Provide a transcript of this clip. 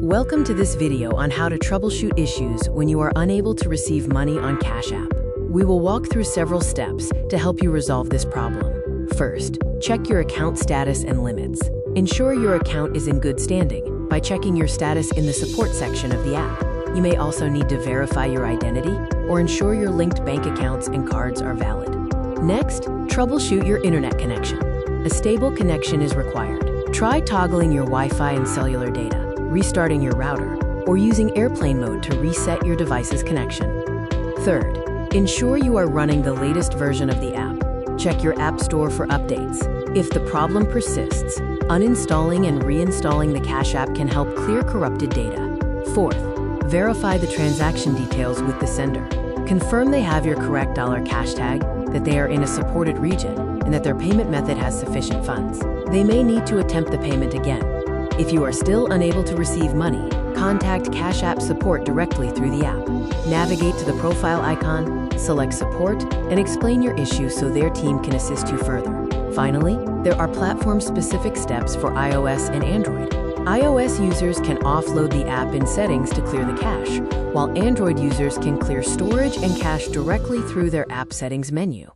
Welcome to this video on how to troubleshoot issues when you are unable to receive money on Cash App. We will walk through several steps to help you resolve this problem. First, check your account status and limits. Ensure your account is in good standing by checking your status in the support section of the app. You may also need to verify your identity or ensure your linked bank accounts and cards are valid. Next, troubleshoot your internet connection. A stable connection is required. Try toggling your Wi-Fi and cellular data, restarting your router, or using airplane mode to reset your device's connection. Third, ensure you are running the latest version of the app. Check your app store for updates. If the problem persists, uninstalling and reinstalling the Cash App can help clear corrupted data. Fourth, verify the transaction details with the sender. Confirm they have your correct $cash tag, that they are in a supported region, and that their payment method has sufficient funds. They may need to attempt the payment again. If you are still unable to receive money, contact Cash App support directly through the app. Navigate to the profile icon, select support, and explain your issue so their team can assist you further. Finally, there are platform-specific steps for iOS and Android. iOS users can offload the app in settings to clear the cache, while Android users can clear storage and cache directly through their app settings menu.